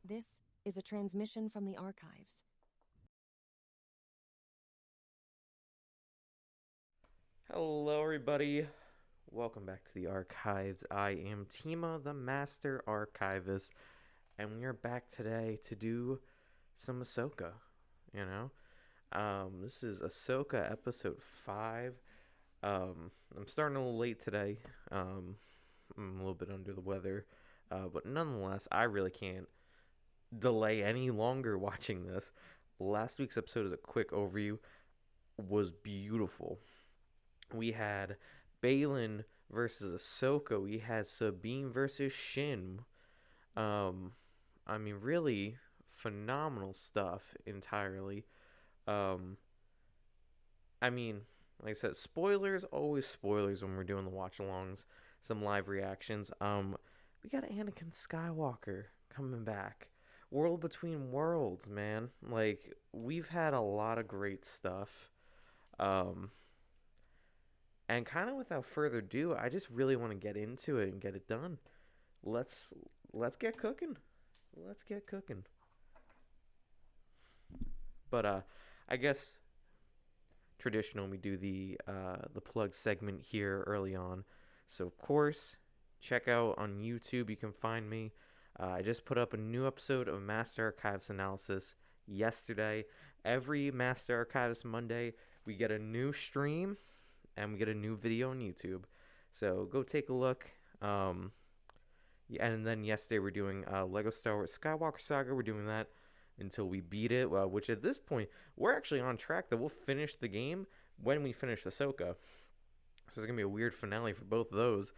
This is a transmission from the archives. Hello, everybody. Welcome back to the archives. I am Tima, the Master Archivist, and we are back today to do some Ahsoka. You know, this is Ahsoka episode 5. I'm starting a little late today. I'm a little bit under the weather, but nonetheless, I really can't delay any longer watching this. Last week's episode, as a quick overview, was beautiful. We had Balin versus Ahsoka. We had Sabine versus Shin. Um, I mean, really phenomenal stuff entirely. Um, I mean, like I said, spoilers, always spoilers when we're doing the watch-alongs, some live reactions. We got Anakin Skywalker coming back. World Between Worlds, man. Like, we've had a lot of great stuff. Um, And kind of without further ado, I just really want to get into it and get it done. Let's let's get cooking. Let's get cooking. But I guess traditional we do the plug segment here early on. So of course, check out on YouTube. You can find me. I just put up a new episode of Master Archives Analysis yesterday. Every Master Archives Monday, we get a new stream and we get a new video on YouTube. So go take a look. Yeah, and then yesterday we're doing Lego Star Wars Skywalker Saga. We're doing that until we beat it, which at this point, we're actually on track that we'll finish the game when we finish Ahsoka. So it's going to be a weird finale for both of those.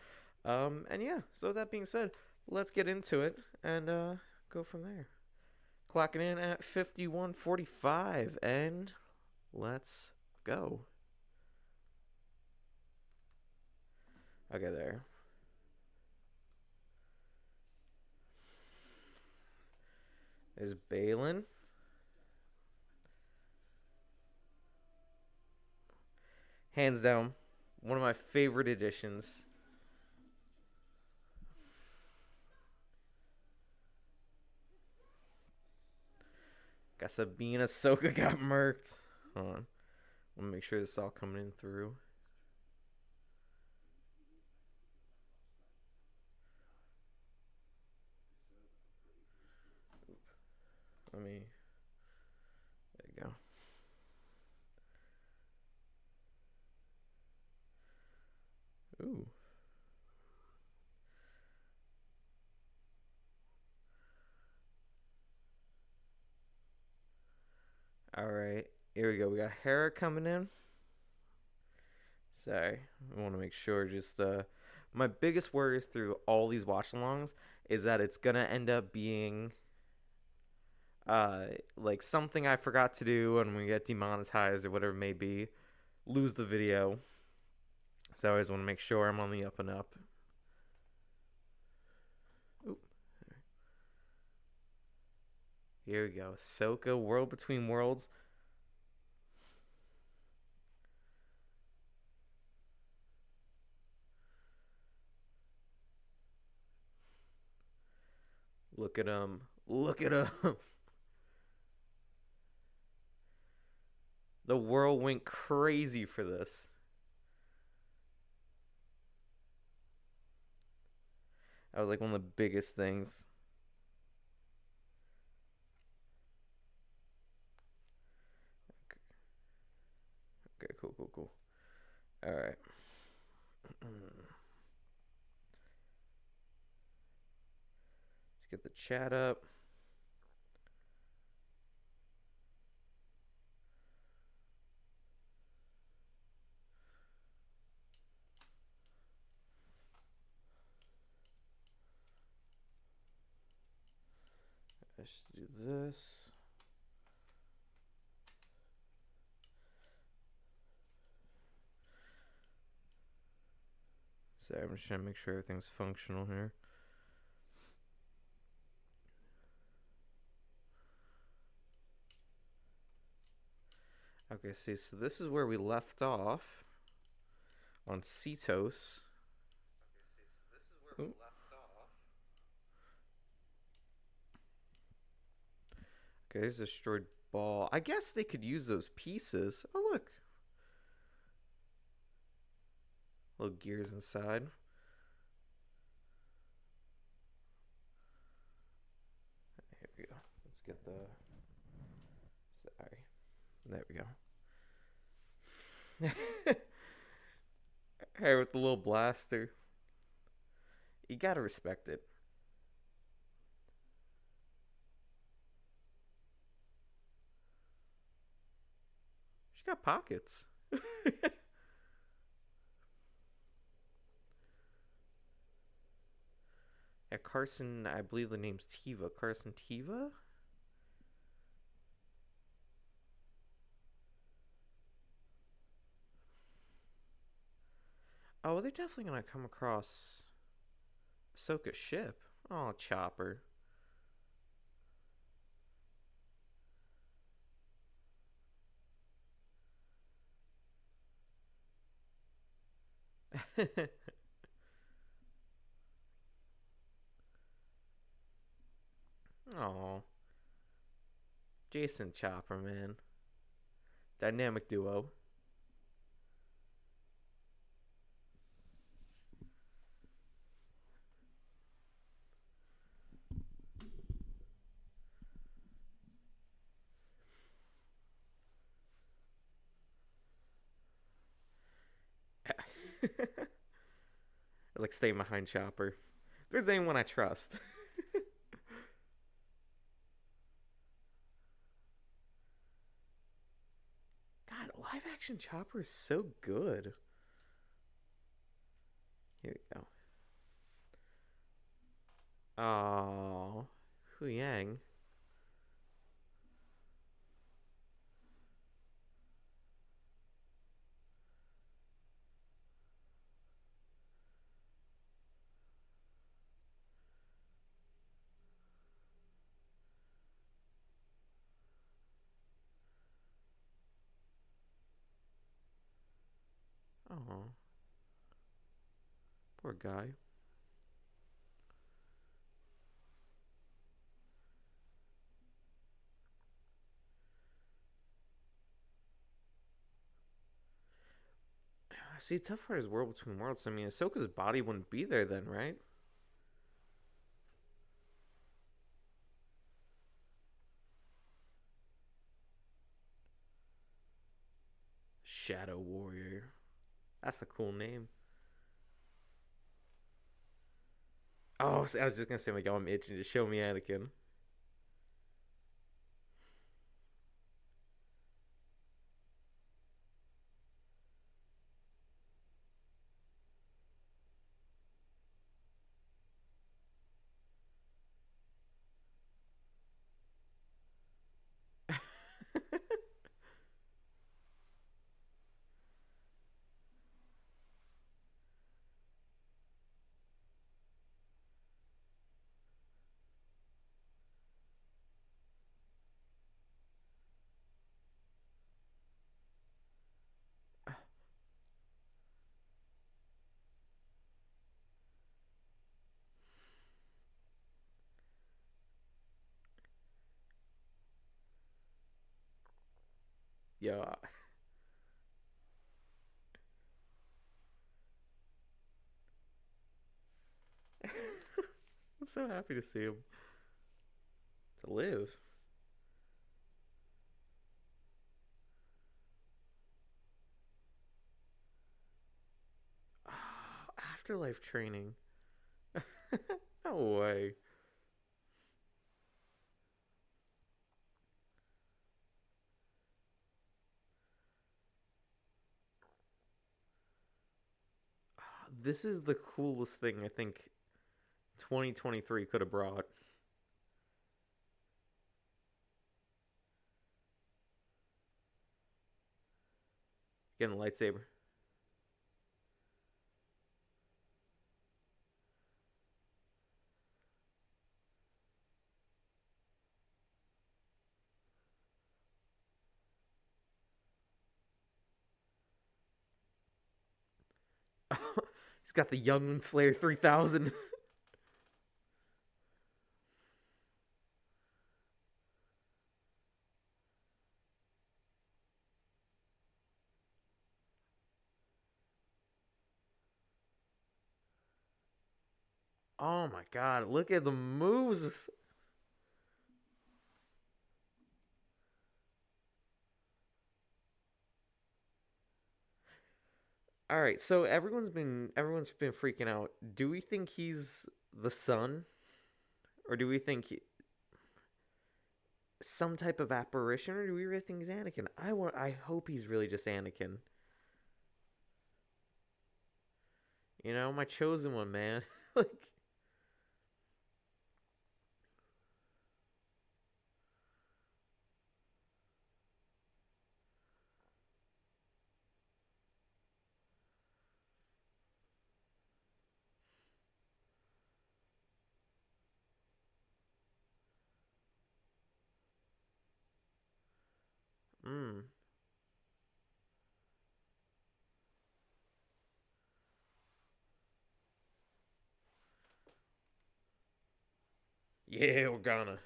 And yeah, so that being said, let's get into it and go from there. Clocking in at 51:45, and let's go. Okay, there. Is Balin. Hands down, one of my favorite editions. Got Sabine Ahsoka got murked. Hold on. I want to make sure this is all coming in through. Let me. There you go. Ooh. Alright. Here we go. We got Hera coming in. Sorry. I want to make sure just my biggest worries through all these watch alongs is that it's gonna end up being like something I forgot to do and we get demonetized or whatever it may be. Lose the video. So I always want to make sure I'm on the up and up. Ooh. Here we go. Ahsoka, World Between Worlds. Look at him. Look at him. The world went crazy for this. That was like one of the biggest things. Okay, cool. All right. Let's get the chat up. Let's do this. Sorry, I'm just trying to make sure everything's functional here. Okay, see, so this is where we left off on Cetos. Okay, there's a destroyed ball. I guess they could use those pieces. Oh, look. Little gears inside. Here we go. Let's get the... Sorry. There we go. Hey, with the little blaster. You gotta respect it. She got pockets. Yeah, Carson, I believe the name's Tiva. Carson Tiva? Oh, they're definitely gonna come across Ahsoka's ship. Oh, Chopper. Oh, Jason Chopper, man. Dynamic duo. I like staying behind Chopper. If there's anyone I trust. God, live action Chopper is so good. Here we go. Oh, Hu Yang. Oh, poor guy. See, tough part is World Between Worlds. I mean, Ahsoka's body wouldn't be there then, right? Shadow Warrior. That's a cool name. Oh, I was just gonna say, like, oh, I'm itching to show me Anakin. Yo, I'm so happy to see him to live. Oh, afterlife training. No way. This is the coolest thing I think 2023 could have brought. Getting a lightsaber. He's got the Young Slayer 3000. Oh my god, look at the moves. All right, so everyone's been freaking out. Do we think he's the son, or do we think some type of apparition, or do we really think he's Anakin? I hope he's really just Anakin. You know, my chosen one, man. Like, mm. Yeah, we're gonna.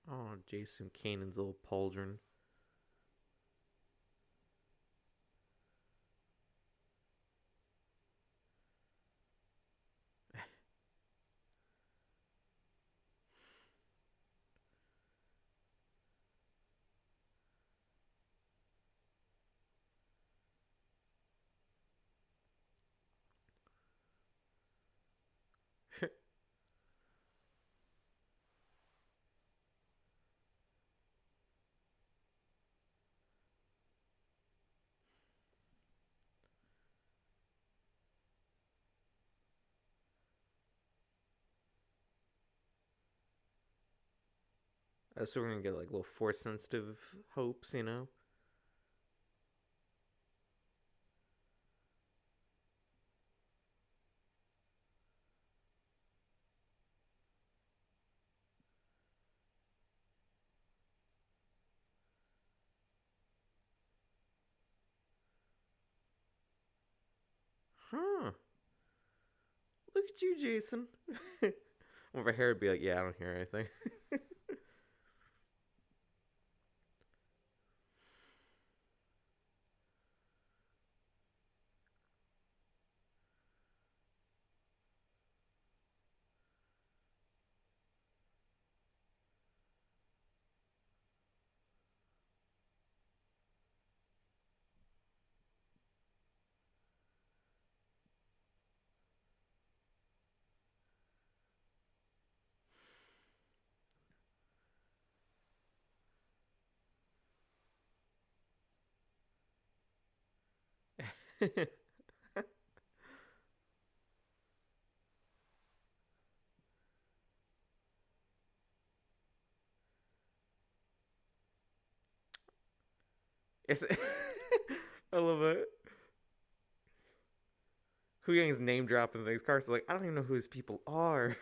Oh, Jason Kanan's little pauldron. So we're gonna get like little force sensitive hopes, you know? Huh. Look at you, Jason. Over here would be like, yeah, I don't hear anything. It's I love it. Hu Yang's name dropping things. Carson's like, I don't even know who his people are.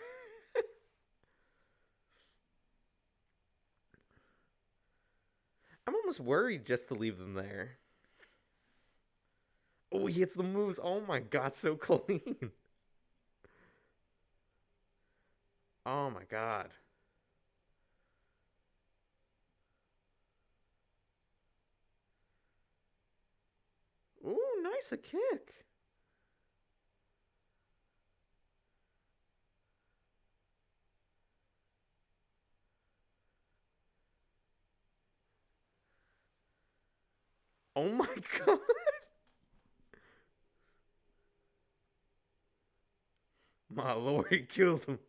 I'm almost worried just to leave them there. Oh, he hits the moves. Oh my god, so clean. Oh my god. Ooh, nice a kick. Oh my god. My lord, he killed him.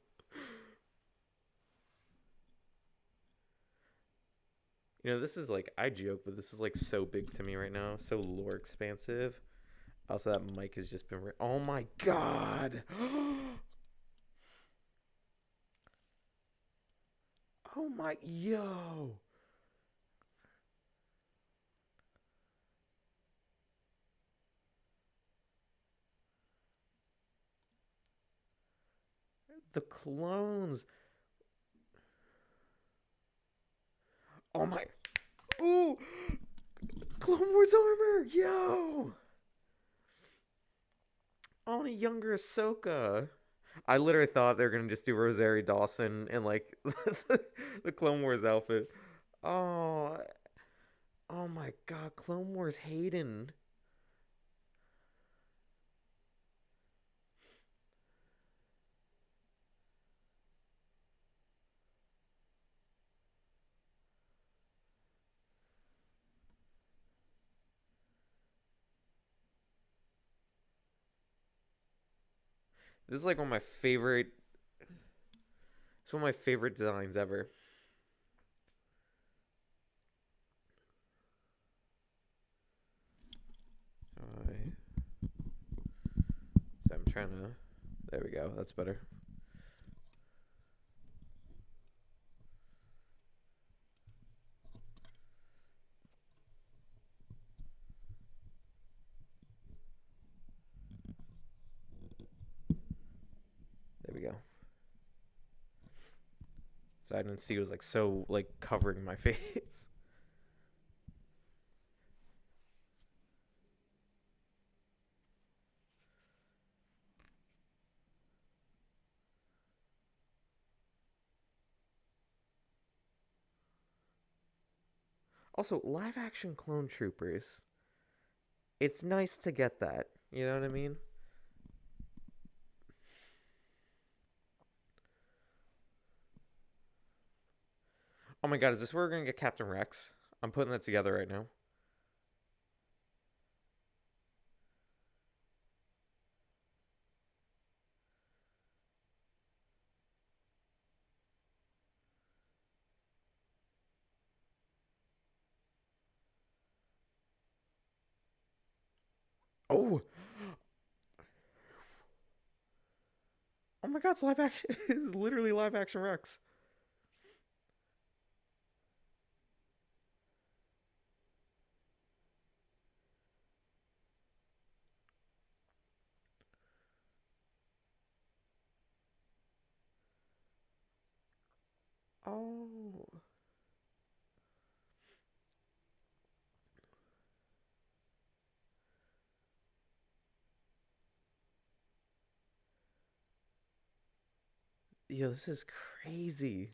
You know, this is like, I joke, but this is like so big to me right now. So lore expansive. Also, that mic has just been. Oh my god. Oh my. Yo. The clones. Oh my. Ooh, Ooh! Clone Wars armor! Yo! On a younger Ahsoka. I literally thought they were gonna just do Rosario Dawson in like the Clone Wars outfit. Oh, oh my God, Clone Wars Hayden. This is like one of my favorite. It's one of my favorite designs ever. Alright. So I'm trying to. There we go. That's better. There we go. So I didn't see it was like so like covering my face. Also, live action clone troopers. It's nice to get that. You know what I mean? Oh my God, is this where we're gonna get Captain Rex? I'm putting that together right now. Oh, oh my God, it's live action. It's literally live action Rex. Oh, yo, this is crazy.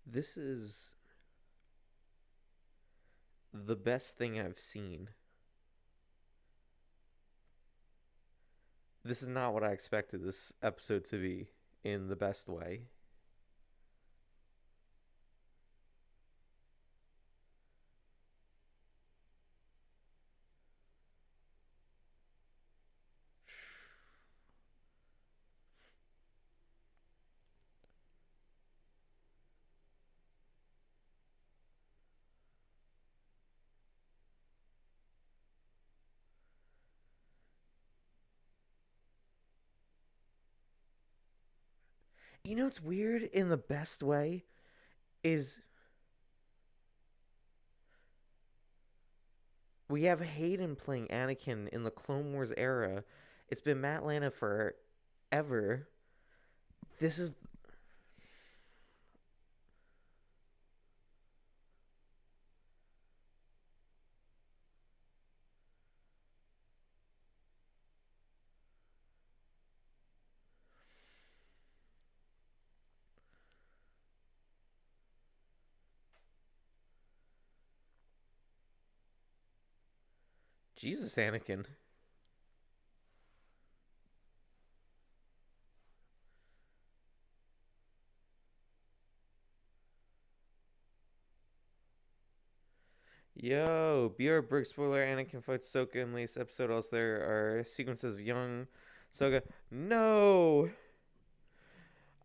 This is the best thing I've seen. This is not what I expected this episode to be in the best way. You know what's weird in the best way is we have Hayden playing Anakin in the Clone Wars era. It's been Matt Lana forever. This is Jesus, Anakin. Yo, BR Brick spoiler Anakin fights Ahsoka in latest episode. Also, there are sequences of young Ahsoka. No!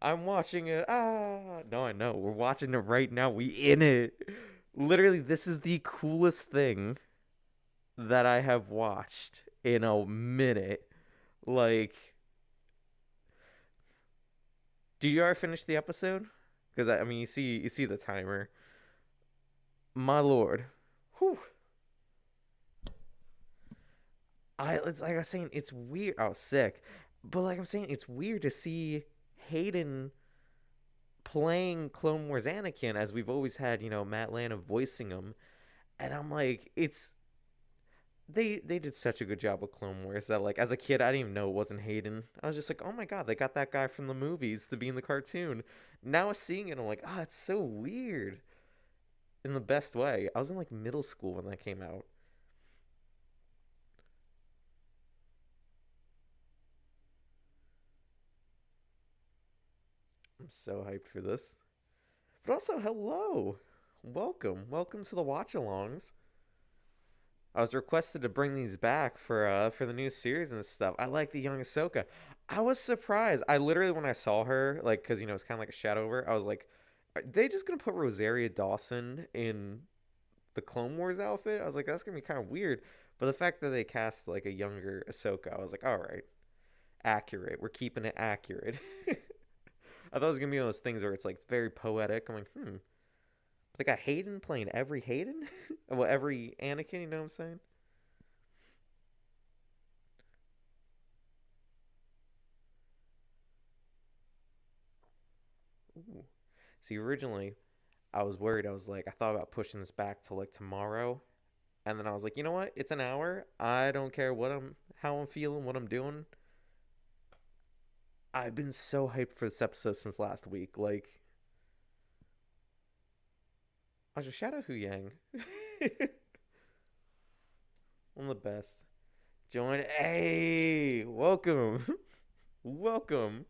I'm watching it. Ah! No, I know. We're watching it right now. We in it. Literally, this is the coolest thing that I have watched in a minute. Like, did you already finish the episode? Because I mean, you see the timer. My lord. Whew. It's like I was saying, it's weird. Oh, sick. But like I'm saying, it's weird to see Hayden playing Clone Wars Anakin as we've always had, Matt Lanner voicing him. And I'm like, they did such a good job with Clone Wars that like as a kid I didn't even know it wasn't Hayden. I was just like, oh my god, they got that guy from the movies to be in the cartoon. Now seeing it, I'm like, oh, it's so weird in the best way. I was in like middle school when that came out. I'm so hyped for this. But also, hello, welcome to the Watchalongs. I was requested to bring these back for the new series and stuff. I like the young Ahsoka. I was surprised. I literally when I saw her, like, cause it's kind of like a shadow over. I was like, are they just gonna put Rosaria Dawson in the Clone Wars outfit? I was like, that's gonna be kind of weird. But the fact that they cast like a younger Ahsoka, I was like, all right, accurate. We're keeping it accurate. I thought it was gonna be one of those things where it's like very poetic. I'm like, they got Hayden playing every Hayden, well, every Anakin. You know what I'm saying? Ooh. See, originally I was worried. I was like, I thought about pushing this back to like tomorrow, and then I was like, you know what? It's an hour. I don't care how I'm feeling, what I'm doing. I've been so hyped for this episode since last week. Like, I was just shout out Hu Yang, one of the best. Join, hey, welcome, welcome,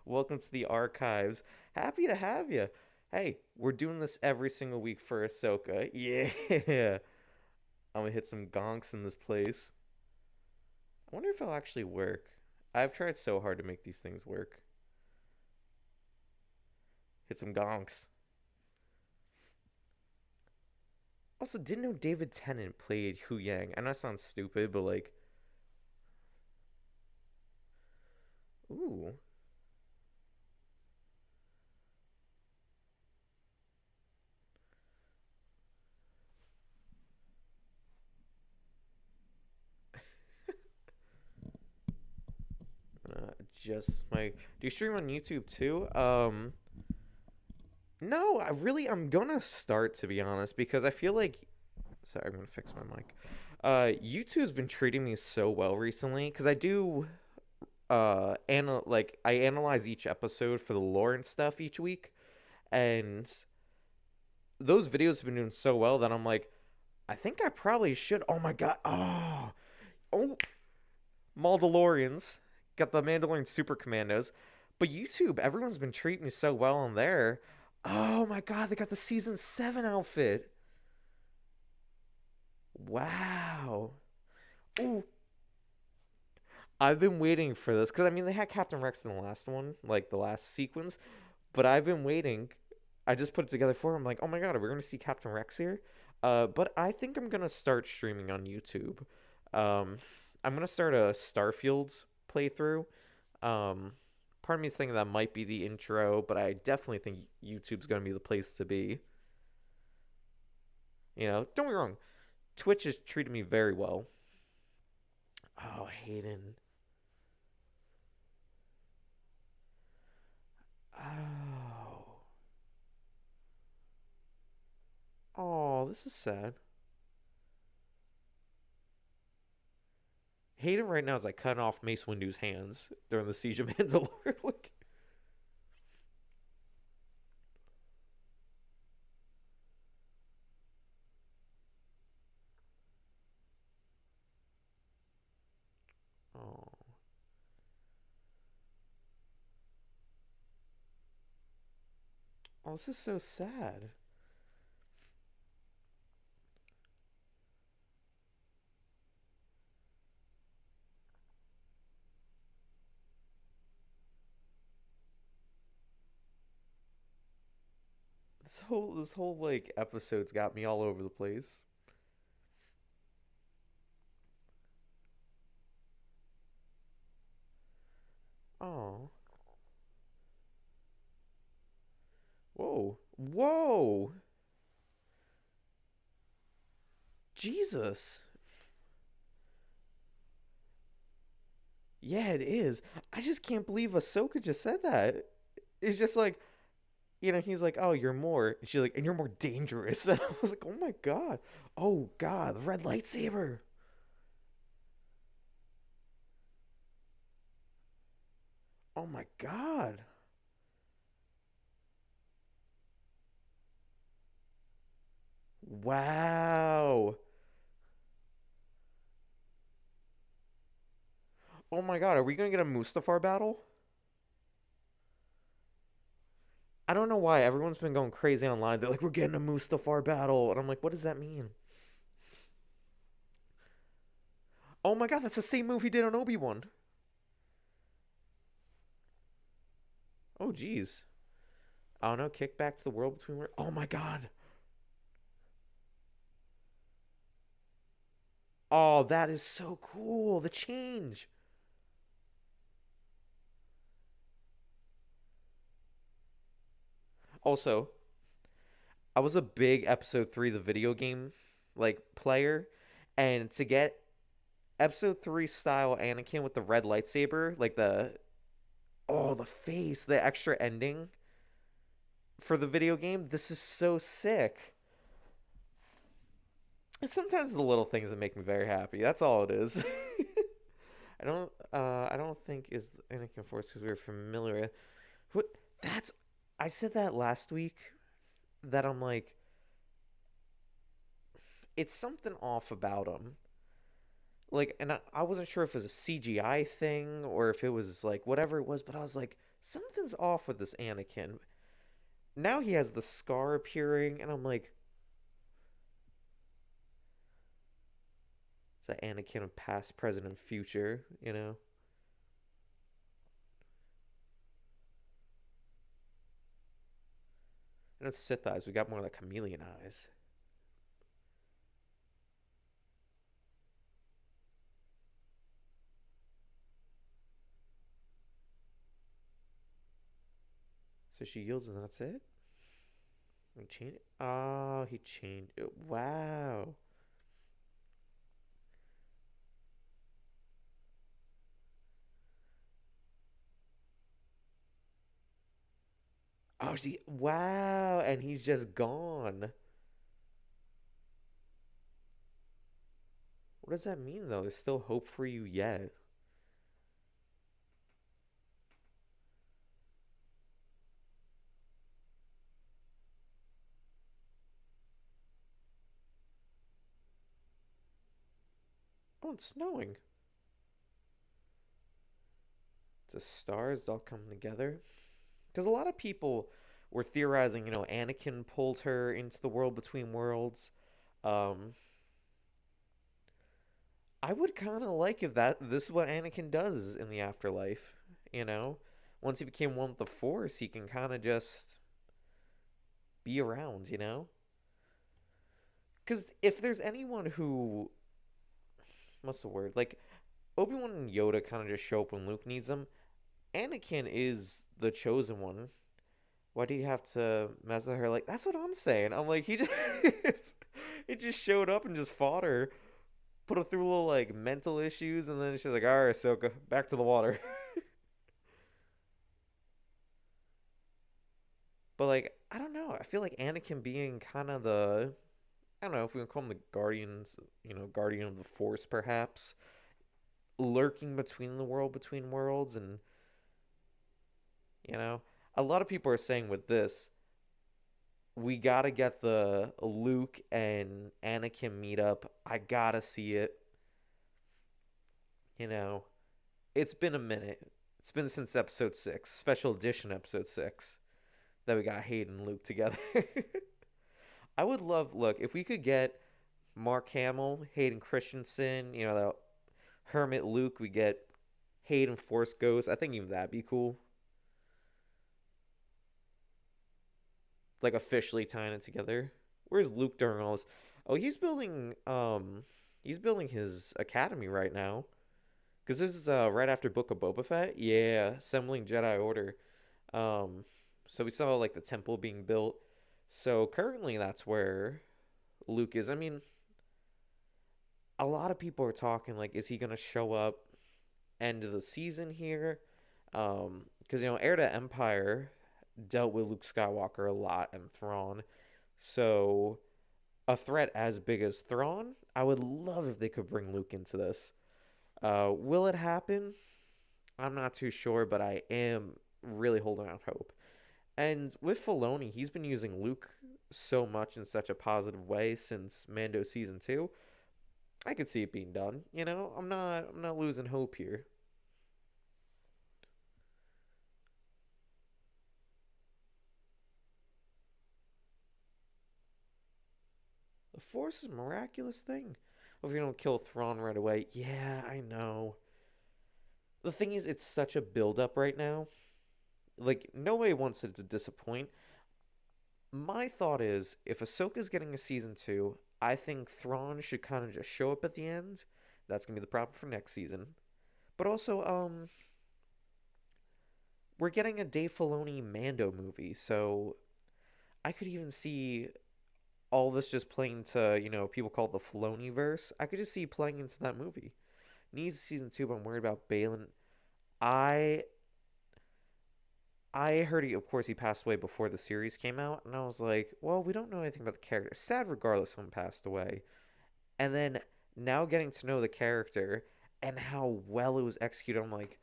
welcome to the archives. Happy to have you. Hey, we're doing this every single week for Ahsoka. Yeah, I'm gonna hit some gonks in this place. I wonder if it'll actually work. I've tried so hard to make these things work. Hit some gonks. Also, didn't know David Tennant played Hu Yang. I know that sounds stupid, but like, ooh. Just my. Do you stream on YouTube too? No, I'm gonna start to be honest because I feel like. Sorry, I'm gonna fix my mic. YouTube's been treating me so well recently because I do I analyze each episode for the lore and stuff each week, and those videos have been doing so well that I'm like, I think I probably should. Oh my god! Oh, Mandalorians got the Mandalorian Super Commandos, but YouTube, everyone's been treating me so well on there. Oh my god, they got the season 7 outfit. Wow. Ooh, I've been waiting for this because I mean they had Captain Rex in the last one, like the last sequence, but I've been waiting. I just put it together for him. Like, oh my god, are we gonna see Captain Rex here? But I think I'm gonna start streaming on YouTube. Um, I'm gonna start a Starfield's playthrough. Um, Part of me is thinking that might be the intro, but I definitely think YouTube's gonna be the place to be. Don't get me wrong. Twitch has treated me very well. Oh, Hayden. Oh. Oh, this is sad. Hayden right now is like cutting off Mace Windu's hands during the Siege of Mandalore. Like, oh, oh, this is so sad. This whole like episode's got me all over the place. Oh, whoa, whoa, Jesus. Yeah, it is. I just can't believe Ahsoka just said that. It's just like, he's like, "Oh, you're more," and she's like, "And you're more dangerous." And I was like, "Oh my god, oh god, the red lightsaber." Oh my god. Wow. Oh my god, are we gonna get a Mustafar battle? I don't know why everyone's been going crazy online. They're like, "We're getting a Mustafar battle," and I'm like, "What does that mean?" Oh my god, that's the same move he did on Obi-Wan. Oh jeez. I don't know. Kick back to the world between. Oh my god. Oh, that is so cool. The change. Also, I was a big episode 3 the video game like player, and to get episode 3 style Anakin with the red lightsaber, like the face, the extra ending for the video game, this is so sick. Sometimes the little things that make me very happy. That's all it is. I don't think is Anakin Force because we were familiar with. What that's I said that last week that I'm like it's something off about him. Like, and I wasn't sure if it was a CGI thing or if it was like whatever it was, but I was like, something's off with this Anakin. Now he has the scar appearing, and I'm like, it's the Anakin of past, present, and future. And it's Sith eyes. We got more like chameleon eyes. So she yields, and that's it. He changed. Oh, he changed. Wow. Oh, wow, and he's just gone. What does that mean, though? There's still hope for you yet. Oh, it's snowing. The stars all come together. Because a lot of people were theorizing, Anakin pulled her into the world between worlds. Um, I would kind of like if this is what Anakin does in the afterlife. You know, once he became one with the Force, he can kind of just be around. Because if there's anyone who, what's the word? Like Obi Wan and Yoda kind of just show up when Luke needs them. Anakin is the chosen one. Why do you have to mess with her? Like that's what I'm saying. I'm like he just he just showed up and just fought her, put her through little like mental issues, and then she's like, "All right, Ahsoka, back to the water." But like I don't know. I feel like Anakin being kind of the I don't know if we can call him the guardians, guardian of the Force, perhaps, lurking between the world between worlds, and you know, a lot of people are saying with this we gotta get the Luke and Anakin meetup. I gotta see it. You know, it's been a minute. It's been since episode 6, special edition episode 6, that we got Hayden and Luke together. I would love, look, if we could get Mark Hamill, Hayden Christensen, that Hermit Luke, we get Hayden Force Ghost. I think even that'd be cool. like officially tying it together. Where's Luke during all this? Oh, he's building his academy right now. Because this is right after Book of Boba Fett. Yeah, assembling Jedi Order. Um, so we saw like the temple being built. So currently that's where Luke is. I mean, a lot of people are talking like, is he gonna show up end of the season here? Because Heir to Empire dealt with Luke Skywalker a lot and Thrawn. So a threat as big as Thrawn, I would love if they could bring Luke into this. Will it happen? I'm not too sure, but I am really holding out hope. And with Filoni, he's been using Luke so much in such a positive way since Mando season 2. I could see it being done. I'm not losing hope here. The Force is a miraculous thing. Well, if you don't kill Thrawn right away, yeah, I know. The thing is, it's such a build up right now. Like, nobody wants it to disappoint. My thought is, if Ahsoka's getting a season 2, I think Thrawn should kind of just show up at the end. That's gonna be the problem for next season. But also, we're getting a Dave Filoni Mando movie, so I could even see all this just playing to, people call it the Filoni verse. I could just see playing into that movie. Needs season 2, but I'm worried about Balin. I I heard of course, he passed away before the series came out, and I was like, well, we don't know anything about the character. Sad regardless, someone passed away. And then now getting to know the character and how well it was executed, I'm like,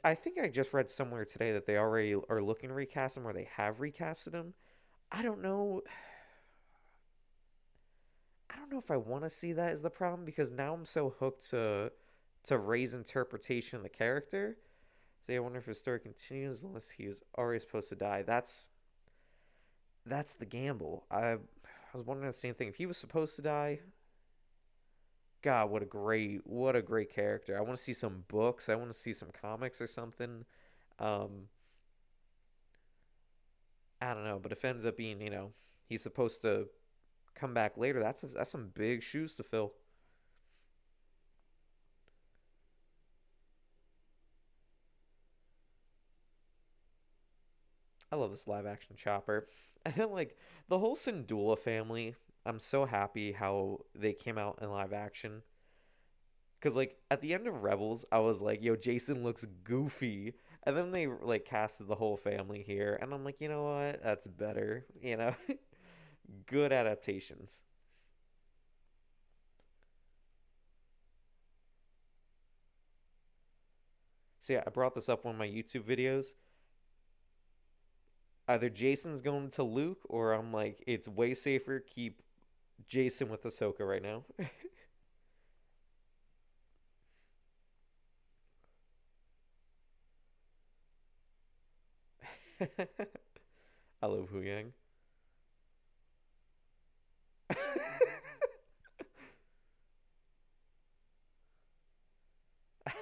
I think I just read somewhere today that they already are looking to recast him, or they have recasted him. I don't know. I don't know if I want to see that as the problem, because now I'm so hooked to Rey's interpretation of the character. So I wonder if his story continues unless he is already supposed to die. That's the gamble. I was wondering the same thing. If he was supposed to die, God, what a great character. I want to see some books. I want to see some comics or something. Um, I don't know, but if it ends up being, he's supposed to come back later, that's some big shoes to fill. I love this live action Chopper. I don't like the whole Syndulla family. I'm so happy how they came out in live action. Cause like at the end of Rebels, I was like, "Yo, Jason looks goofy," and then they like casted the whole family here, and I'm like, you know what? That's better. Good adaptations. So yeah, I brought this up on one of my YouTube videos. Either Jason's going to Luke, or I'm like, it's way safer keep Jason with Ahsoka right now. I love Hu Yang.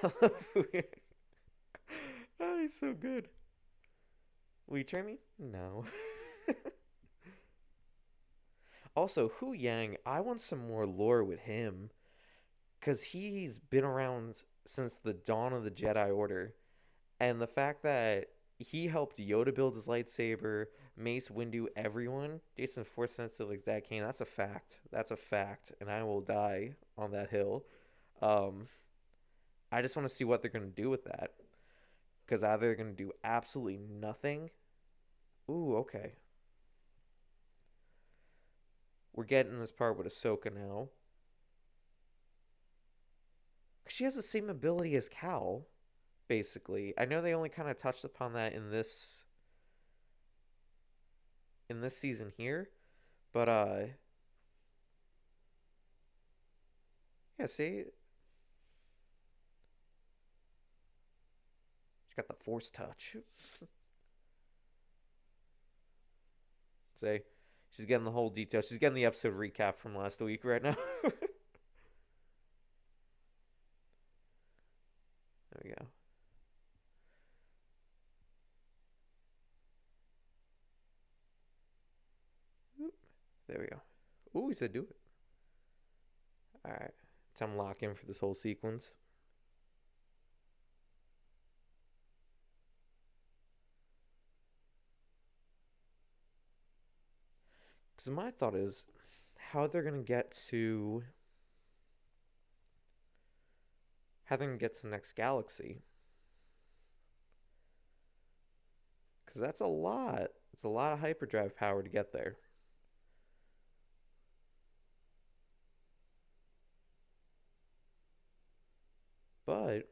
I love Hu Yang. Oh, he's so good. Will you train me? No. Also, Hu Yang, I want some more lore with him because he's been around since the dawn of the Jedi Order, and the fact that he helped Yoda build his lightsaber, Mace Windu, everyone, Jason Force sensitive like Zach Kane, that's a fact. That's a fact, and I will die on that hill. Um, I just want to see what they're gonna do with that because either they're gonna do absolutely nothing. Ooh, okay. We're getting this part with Ahsoka now. She has the same ability as Cal, basically. I know they only kind of touched upon that in this season here, but yeah, see, she got the Force touch. Say, she's getting the whole detail. She's getting the episode recap from last week right now. There we go. There we go. Ooh, he said do it. All right. Time to lock in for this whole sequence. Because my thought is how they're going to get to. How they're going to get to the next galaxy. Because that's a lot. It's a lot of hyperdrive power to get there. But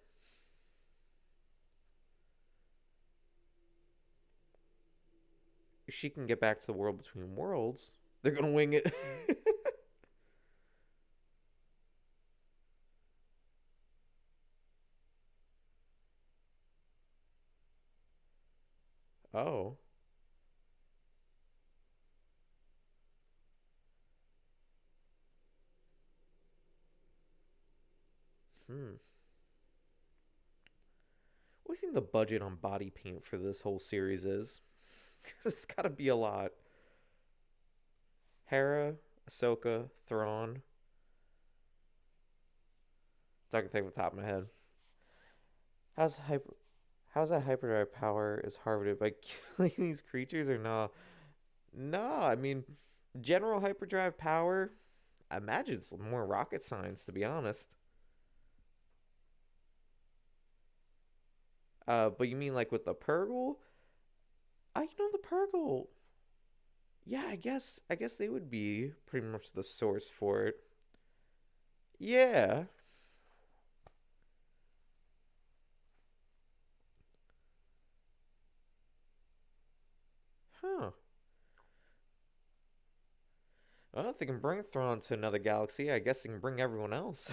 if she can get back to the world between worlds, they're going to wing it. Oh. Hmm. What do you think the budget on body paint for this whole series is? It's got to be a lot. Hera, Ahsoka, Thrawn. I can think off the top of my head. How's hyper? How's that hyperdrive power is harvested by killing these creatures or not? No, I mean, general hyperdrive power. I imagine it's more rocket science, to be honest. But you mean like with the Purgle? The Purgle. Yeah, I guess they would be pretty much the source for it. Yeah. Huh. Well, if they can bring Thrawn to another galaxy, I guess they can bring everyone else.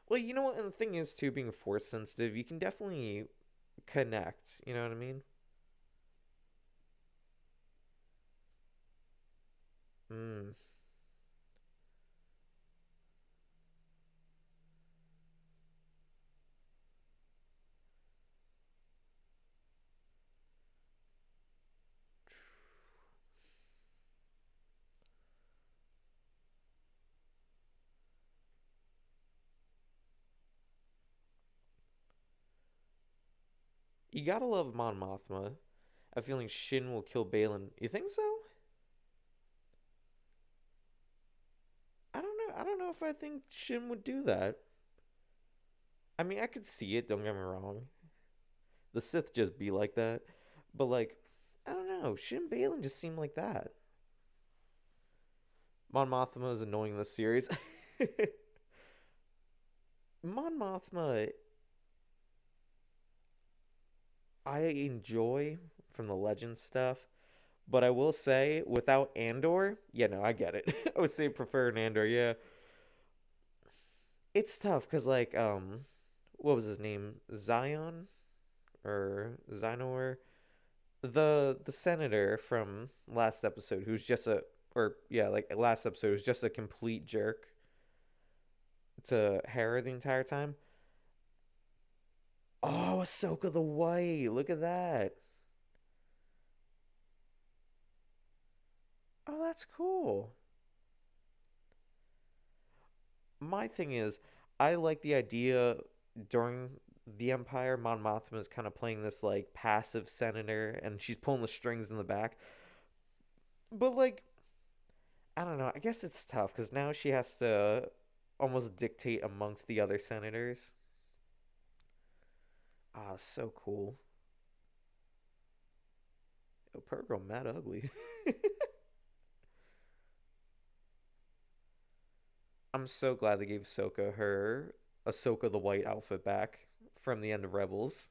Well, you know what? And the thing is, too, being force sensitive, you can definitely connect. You know what I mean? Mm. You gotta love Mon Mothma. I have a feeling Shin will kill Balin. You think so? I don't know. I don't know if I think Shin would do that. I mean, I could see it. Don't get me wrong. The Sith just be like that, but like, I don't know. Shin Balin just seemed like that. Mon Mothma is annoying this series. Mon Mothma, I enjoy from the Legend stuff, but I will say without Andor, yeah, no, I get it. I would say prefer an Andor, yeah. It's tough because what was his name? Zion or Zinor? The senator from last episode who's just a or yeah, like last episode was just a complete jerk to Hera the entire time. Oh, Ahsoka the White. Look at that. Oh, that's cool. My thing is, I like the idea during the Empire, Mon Mothma is kind of playing this like passive senator, and she's pulling the strings in the back. But like, I don't know. I guess it's tough because now she has to almost dictate amongst the other senators. Ah, so cool. Oh, Pearl Girl, mad ugly. I'm so glad they gave Ahsoka her Ahsoka the White outfit back from the end of Rebels.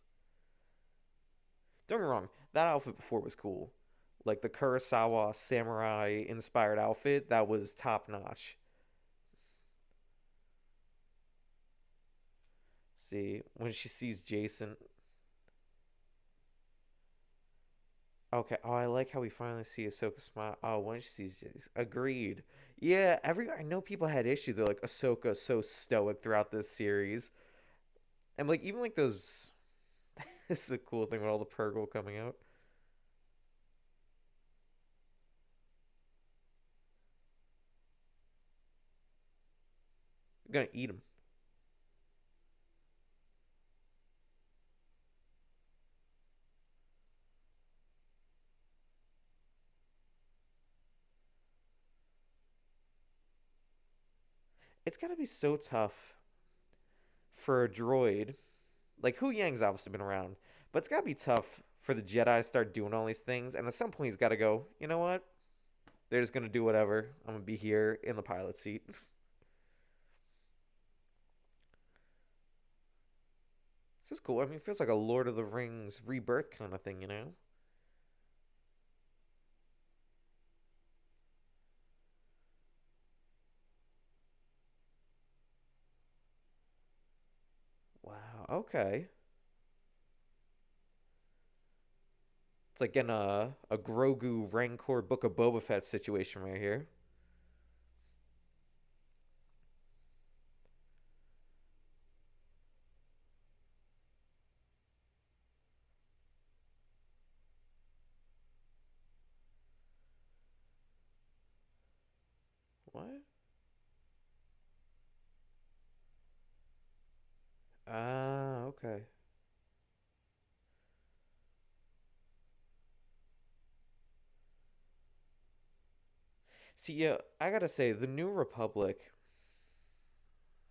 Don't get me wrong, that outfit before was cool. Like the Kurosawa samurai inspired outfit, that was top notch. See, when she sees Jason. Okay, oh, I like how we finally see Ahsoka smile. Oh, when she sees Jason. Agreed. Yeah, I know people had issues. They're like, Ahsoka so stoic throughout this series. And like, even like those. This is a cool thing with all the Purgle coming out. gonna eat him. It's gotta be so tough for a droid. Like, Hu Yang's obviously been around, but it's gotta be tough for the Jedi to start doing all these things. And at some point, he's gotta go, you know what? They're just gonna do whatever. I'm gonna be here in the pilot seat. This is cool. I mean, it feels like a Lord of the Rings rebirth kind of thing, you know? Wow. Okay. It's like in a Grogu Rancor Book of Boba Fett situation right here. What? Ah, okay. See, yeah, I gotta say, the New Republic,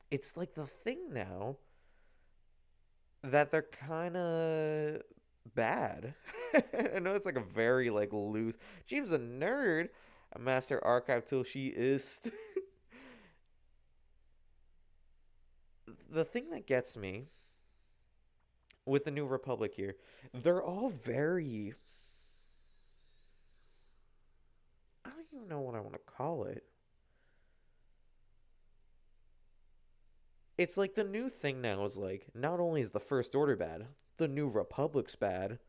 it's like the thing now that they're kind of bad. I know it's like a very like loose. James a nerd, a master archive till she is. The thing that gets me with the New Republic here, they're all very. I don't even know what I want to call it. It's like the new thing now is like not only is the First Order bad, the New Republic's bad.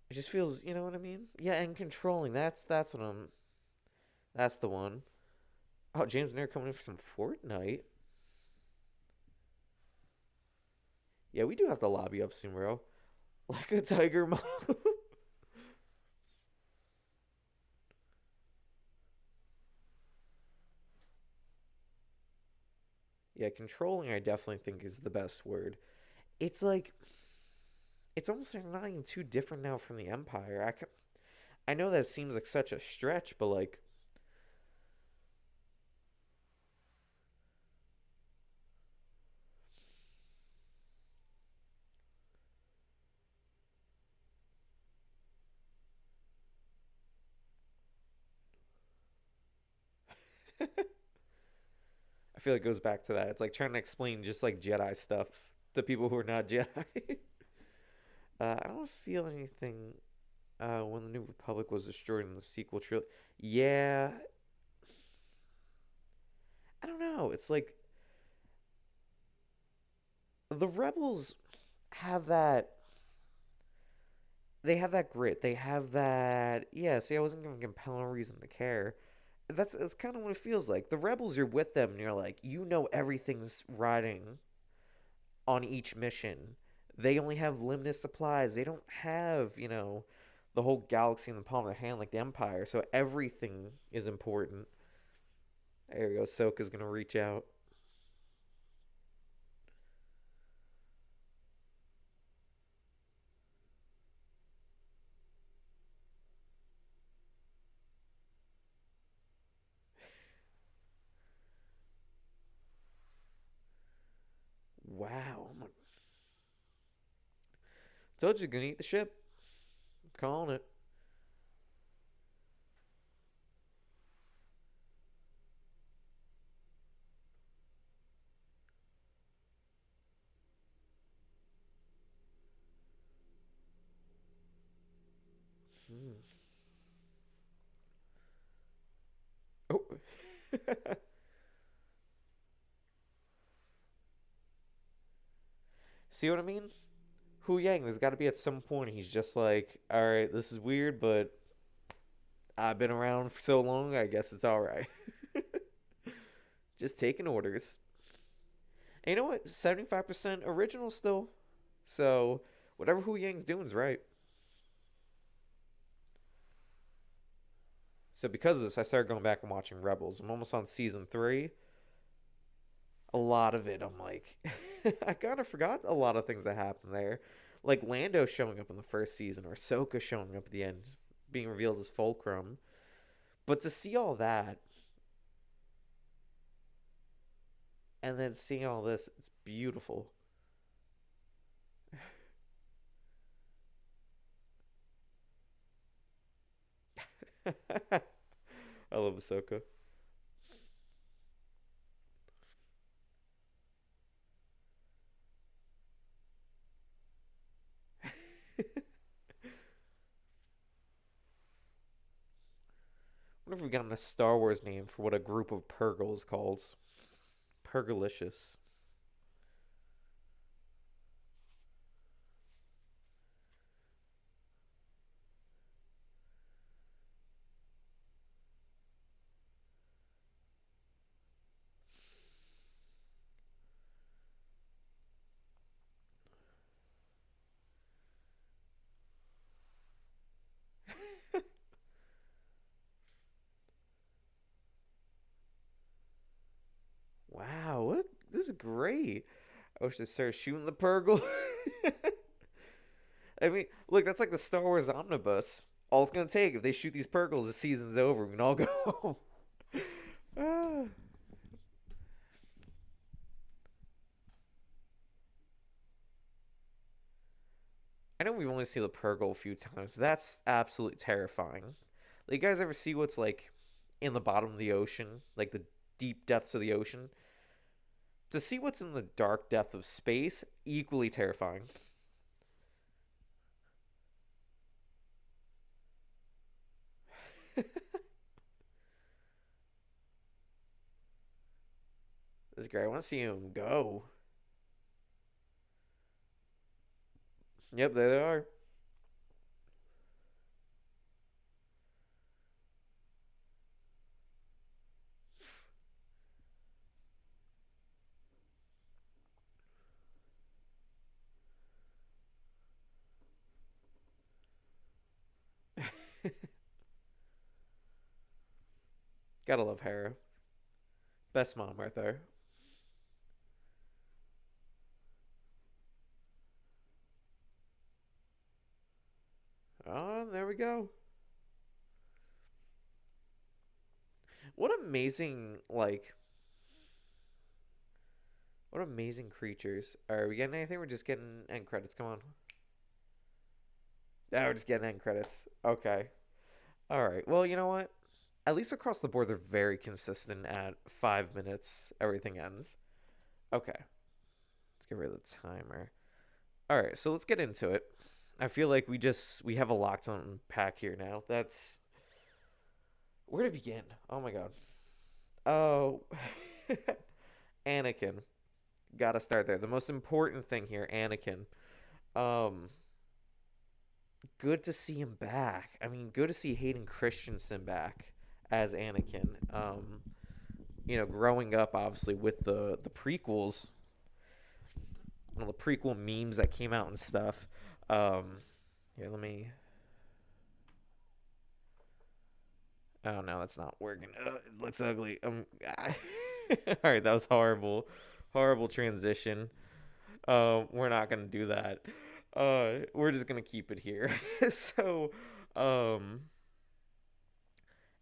It just feels, you know what I mean? Yeah, and controlling. That's what I'm. That's the one. Oh, James Nair coming in for some Fortnite. Yeah, we do have to lobby up soon, bro. Like a tiger mom. Yeah, controlling I definitely think is the best word. It's like it's almost like not even too different now from the Empire. I know that seems like such a stretch, but like I feel like it goes back to that. It's like trying to explain just like Jedi stuff to people who are not Jedi. I don't feel anything when the New Republic was destroyed in the sequel trilogy. Yeah, I don't know. It's like the Rebels have that. They have that grit. They have that. Yeah. See, I wasn't given compelling reason to care. That's kind of what it feels like. The Rebels, you're with them, and you're like, you know, everything's riding on each mission. They only have limited supplies. They don't have, you know, the whole galaxy in the palm of their hand like the Empire. So everything is important. There you go. Ahsoka's gonna reach out. Wow. Told you gonna eat the ship. I'm calling it. Hmm. Oh. See what I mean? Hu Yang, there's got to be at some point he's just like, all right, this is weird, but I've been around for so long, I guess it's all right. Just taking orders. And you know what? 75% original still. So whatever Hu Yang's doing is right. So because of this, I started going back and watching Rebels. I'm almost on season 3. A lot of it, I'm like, I kind of forgot a lot of things that happened there. Like Lando showing up in the first season, or Ahsoka showing up at the end, being revealed as Fulcrum. But to see all that, and then seeing all this, it's beautiful. I love Ahsoka. I wonder if we've gotten a Star Wars name for what a group of Purgles calls. Purgalicious. Wow, what? This is great. I wish they started shooting the Purgle. I mean, look, that's like the Star Wars omnibus. All it's gonna take if they shoot these Purgles, the season's over. We can all go home. Ah. I know we've only seen the Purgle a few times. That's absolutely terrifying. Like, you guys ever see what's like in the bottom of the ocean, like the deep depths of the ocean? To see what's in the dark depth of space, equally terrifying. This is great. I want to see him go. Yep, there they are. Gotta love Hera. Best mom right there. Oh, there we go. What amazing, like, what amazing creatures. Are we getting anything? We're just getting end credits. Come on. Yeah, we're just getting end credits. Okay. All right. Well, you know what? At least across the board, they're very consistent at 5 minutes. Everything ends. Okay. Let's get rid of the timer. All right. So let's get into it. I feel like we have a lot to unpack here now. That's where to begin. Oh my god. Oh, Anakin. Gotta start there. The most important thing here, Anakin. Um, good to see him back. I mean, good to see Hayden Christensen back as Anakin. Growing up obviously with the prequels, the prequel memes that came out and stuff. Here, let me. Oh no, that's not working. It looks ugly. All right, that was horrible, horrible transition. We're not gonna do that. We're just gonna keep it here. So, um,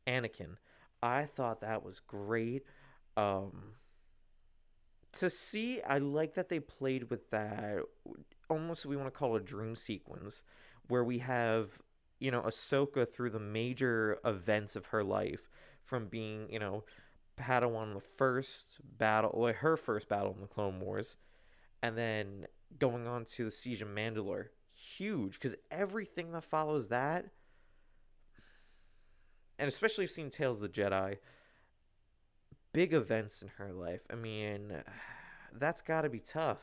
Anakin, I thought that was great. Um, to see, I like that they played with that. Almost, we want to call it a dream sequence, where we have Ahsoka through the major events of her life, from being Padawan in the first battle, or her first battle in the Clone Wars, and then going on to the Siege of Mandalore. Huge, because everything that follows that, and especially seeing Tales of the Jedi, big events in her life. I mean, that's got to be tough.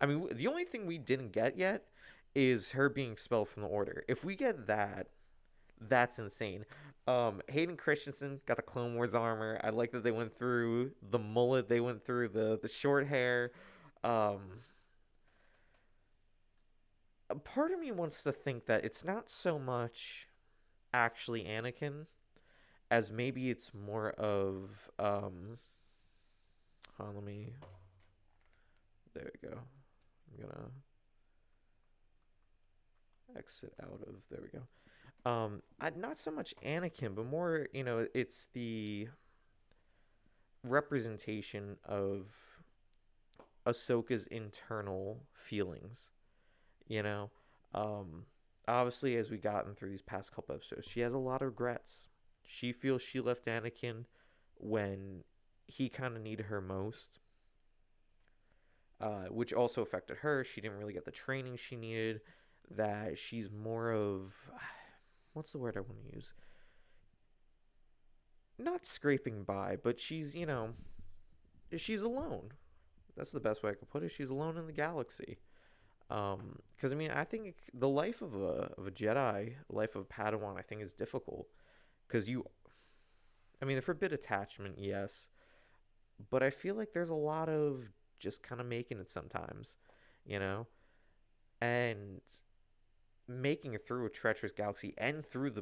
I mean, the only thing we didn't get yet is her being expelled from the Order. If we get that, that's insane. Hayden Christensen got the Clone Wars armor. I like that they went through the mullet. They went through the short hair. Um, a part of me wants to think that it's not so much actually Anakin, as maybe it's more of hold on, let me, there we go. I'm gonna exit out of, there we go. Not so much Anakin, but more, it's the representation of Ahsoka's internal feelings, you know? Um, Obviously, as we gotten through these past couple episodes, she has a lot of regrets. She feels she left Anakin when he kind of needed her most, which also affected her. She didn't really get the training she needed. That she's more of, what's the word I want to use? Not scraping by, but she's alone. That's the best way I could put it. She's alone in the galaxy. Because I mean, I think the life of a Jedi, life of a Padawan, I think is difficult. Because I mean, the forbid attachment, yes, but I feel like there's a lot of just kind of making it sometimes, you know, and making it through a treacherous galaxy and through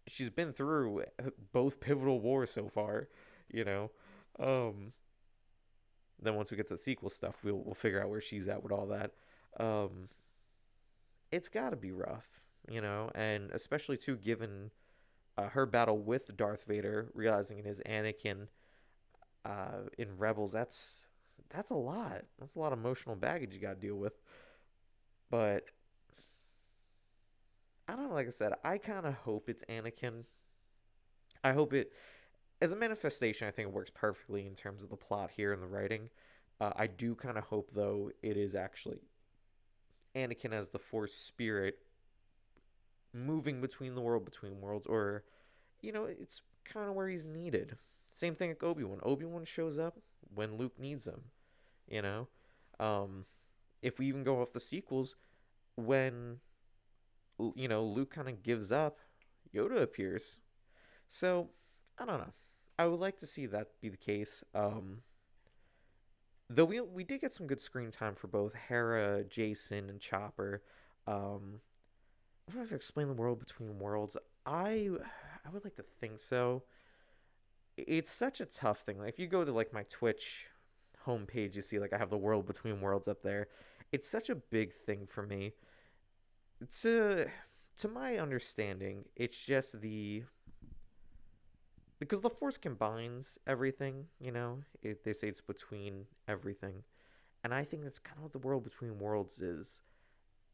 she's been through both pivotal wars so far, you know. Um, then once we get to the sequel stuff, we'll figure out where she's at with all that. Um, it's got to be rough, and especially too given her battle with Darth Vader, realizing it is Anakin in Rebels. That's a lot. That's a lot of emotional baggage you got to deal with. But I don't know. Like I said, I kind of hope it's Anakin. I hope it, as a manifestation, I think it works perfectly in terms of the plot here and the writing. I do kind of hope, though, it is actually Anakin as the Force spirit moving between the world, between worlds, or, it's kind of where he's needed. Same thing like Obi-Wan. Obi-Wan shows up when Luke needs him, you know? Um, if we even go off the sequels, when, Luke kind of gives up, Yoda appears. So, I don't know. I would like to see that be the case. Though we did get some good screen time for both Hera, Jason, and Chopper. I don't know if to explain the world between worlds. I would like to think so. It's such a tough thing. Like if you go to like my Twitch homepage, you see like I have the world between worlds up there. It's such a big thing for me. To to my understanding, it's just because the Force combines everything. They say it's between everything, and I think that's kind of what the world between worlds is.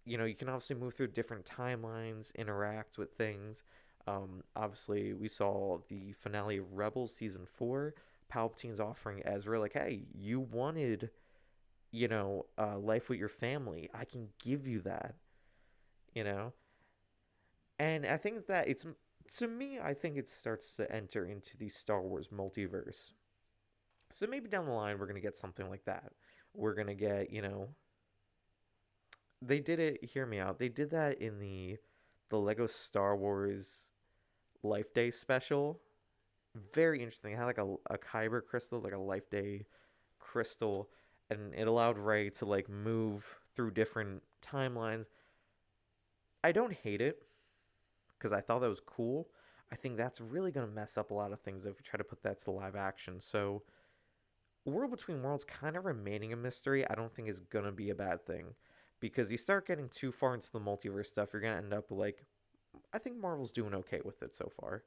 You can obviously move through different timelines, interact with things. Obviously, we saw the finale of Rebels season 4. Palpatine's offering Ezra, like, hey, you wanted, life with your family. I can give you that, you know? And I think that to me, I think it starts to enter into the Star Wars multiverse. So maybe down the line, we're going to get something like that. We're going to get, they did it, hear me out. They did that in the Lego Star Wars Life Day special. Very interesting. It had like a kyber crystal, like a Life Day crystal, and it allowed Rey to like move through different timelines. I don't hate it because I thought that was cool. I think that's really going to mess up a lot of things if we try to put that to live action. So, World Between Worlds kind of remaining a mystery, I don't think is going to be a bad thing. Because you start getting too far into the multiverse stuff, you're going to end up like, I think Marvel's doing okay with it so far.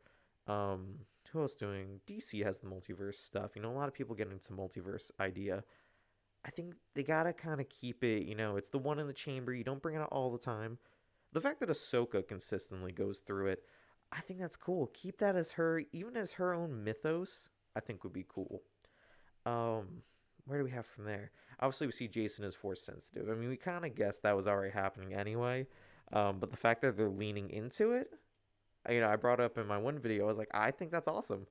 Who else doing? DC has the multiverse stuff. A lot of people get into multiverse idea. I think they gotta kind of keep it, it's the one in the chamber. You don't bring it out all the time. The fact that Ahsoka consistently goes through it, I think that's cool. Keep that as her, even as her own mythos, I think would be cool. Where do we have from there? Obviously, we see Jason is Force sensitive. I mean, we kind of guessed that was already happening anyway. But the fact that they're leaning into it, I brought up in my one video, I was like, I think that's awesome.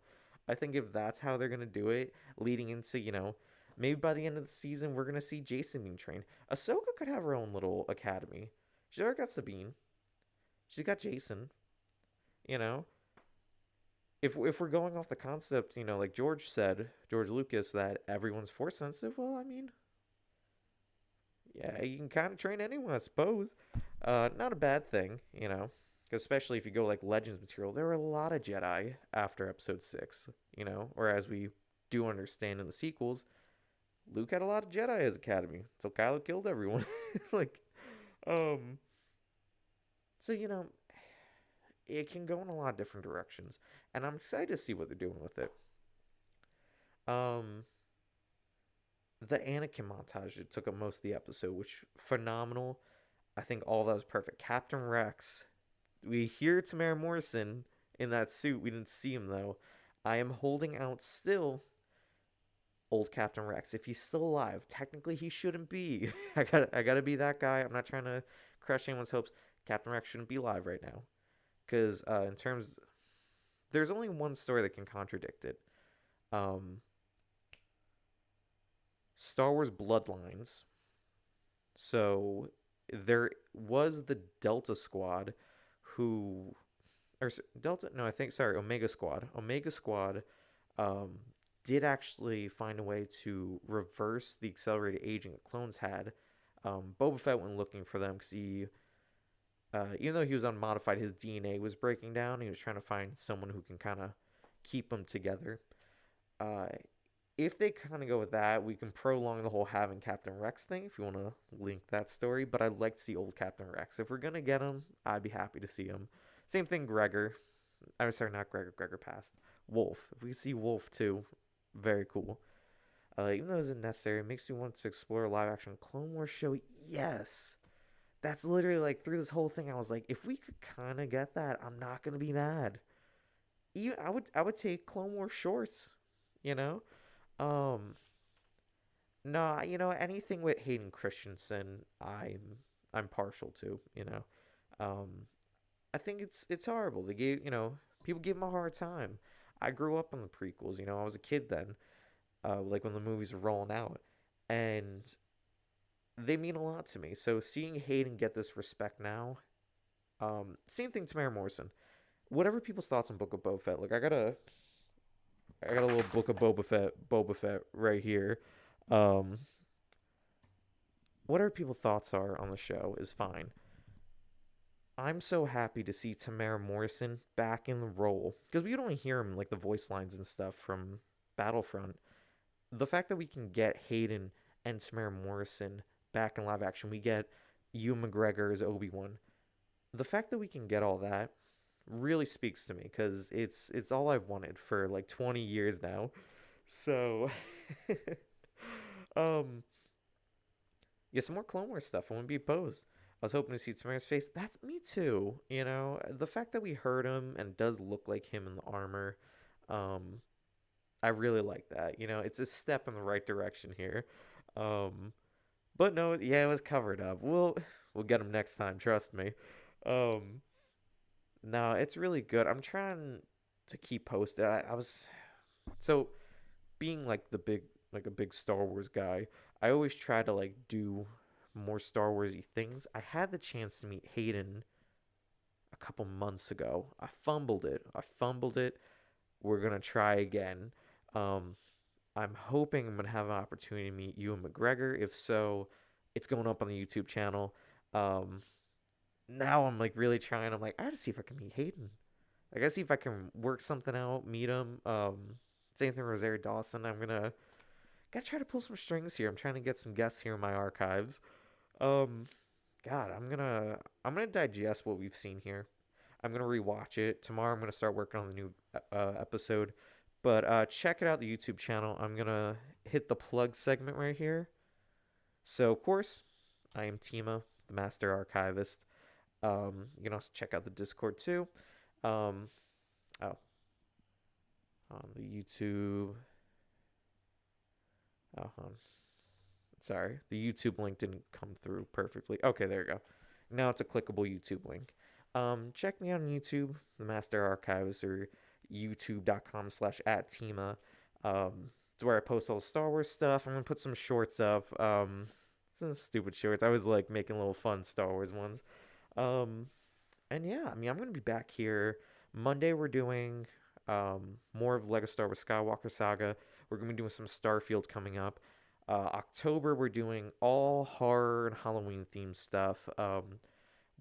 I think if that's how they're going to do it, leading into, maybe by the end of the season, we're going to see Jason being trained. Ahsoka could have her own little academy. She's already got Sabine. She's got Jason. You know, if we're going off the concept, like George Lucas, that everyone's Force sensitive, well, I mean, yeah, you can kind of train anyone, I suppose. Not a bad thing, especially if you go like Legends material, there were a lot of Jedi after Episode 6, or as we do understand in the sequels, Luke had a lot of Jedi as Academy, so Kylo killed everyone. like, um, so it can go in a lot of different directions, and I'm excited to see what they're doing with it. Um, the Anakin montage that took up most of the episode, which phenomenal. I think all that was perfect. Captain Rex. We hear Tamara Morrison in that suit. We didn't see him though. I am holding out still. Old Captain Rex, if he's still alive, technically he shouldn't be. I gotta be that guy. I'm not trying to crush anyone's hopes. Captain Rex shouldn't be alive right now, because in terms, there's only one story that can contradict it. Um, Star Wars Bloodlines. So there was the Delta Squad, who or Delta, no, I think, sorry, Omega Squad. Omega Squad um, did actually find a way to reverse the accelerated aging that clones had. Boba Fett went looking for them because even though he was unmodified, his DNA was breaking down. He was trying to find someone who can kind of keep them together. Uh, if they kind of go with that, we can prolong the whole having Captain Rex thing if you want to link that story. But I'd like to see old Captain Rex. If we're going to get him, I'd be happy to see him. Same thing, Gregor. I'm sorry, not Gregor. Gregor passed. Wolf. If we see Wolf too, very cool. Even though it isn't necessary, it makes me want to explore a live action Clone Wars show. Yes. That's literally like through this whole thing. I was like, if we could kind of get that, I'm not gonna be mad. I would take Clone Wars shorts. You know, um, no, anything with Hayden Christensen, I'm partial to. Um, I think it's horrible. They gave people give him a hard time. I grew up on the prequels. I was a kid then, like when the movies were rolling out, and they mean a lot to me. So seeing Hayden get this respect now, same thing to Mary Morrison. Whatever people's thoughts on Book of Boba Fett, like I got a little Book of Boba Fett right here. Um, whatever people's thoughts are on the show is fine. I'm so happy to see Tamara Morrison back in the role because we don't hear him like the voice lines and stuff from Battlefront. The fact that we can get Hayden and Tamara Morrison back in live action, we get Ewan McGregor as Obi-Wan. The fact that we can get all that really speaks to me because it's all I've wanted for like 20 years now. So, um, yeah, some more Clone Wars stuff. I wouldn't be opposed. I was hoping to see Tamara's face. That's me too. The fact that we heard him and it does look like him in the armor, um, I really like that. It's a step in the right direction here. Um, but no, yeah, it was covered up. We'll get him next time. Trust me. Um, no, it's really good. I'm trying to keep posted. I was so being like a big Star Wars guy. I always try to like do more Star Warsy things. I had the chance to meet Hayden a couple months ago. I fumbled it. We're gonna try again. Um, I'm hoping I'm gonna have an opportunity to meet Ewan McGregor. If so, it's going up on the YouTube channel. Um, now I'm like really trying. I'm like, I gotta see if I can meet Hayden. I gotta see if I can work something out, meet him. Same thing with Rosario Dawson. Gotta try to pull some strings here. I'm trying to get some guests here in my archives. Um, God, I'm gonna digest what we've seen here. I'm gonna rewatch it tomorrow. I'm gonna start working on the new episode. But check it out, the YouTube channel. I'm gonna hit the plug segment right here. So of course, I am Tima, the Master Archivist. You can also check out the Discord too. Um, oh, on the YouTube. Oh, sorry, the YouTube link didn't come through perfectly. Okay, there you go. Now it's a clickable YouTube link. Check me out on YouTube, the Master Archivist, or youtube.com/@Tima. It's where I post all the Star Wars stuff. I'm gonna put some shorts up. Some stupid shorts. I was like making little fun Star Wars ones. Um, and yeah, I mean, I'm gonna be back here Monday. We're doing more of Lego Star Wars Skywalker Saga. We're gonna be doing some Starfield coming up. October we're doing all horror and Halloween themed stuff.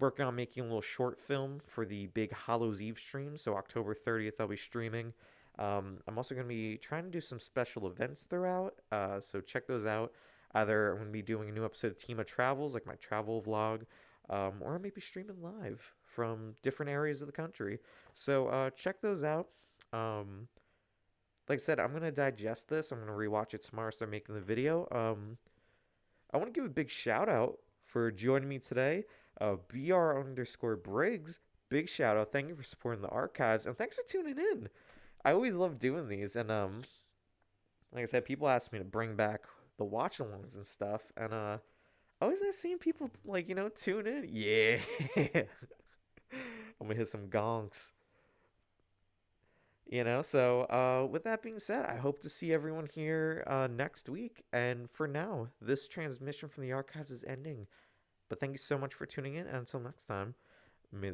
working on making a little short film for the big Hallows Eve stream. So October 30th, I'll be streaming. I'm also going to be trying to do some special events throughout. So check those out. Either I'm going to be doing a new episode of Tima Travels, like my travel vlog, or I may be streaming live from different areas of the country. So check those out. Like I said, I'm going to digest this. I'm going to rewatch it tomorrow, start making the video. I want to give a big shout out for joining me today. BR_Briggs, big shout out. Thank you for supporting the archives, and thanks for tuning in. I always love doing these, and like I said, people ask me to bring back the watch-alongs and stuff, and always nice seeing people tune in. Yeah, I'm gonna hit some gonks. So with that being said, I hope to see everyone here next week. And for now, this transmission from the archives is ending. But thank you so much for tuning in, and until next time,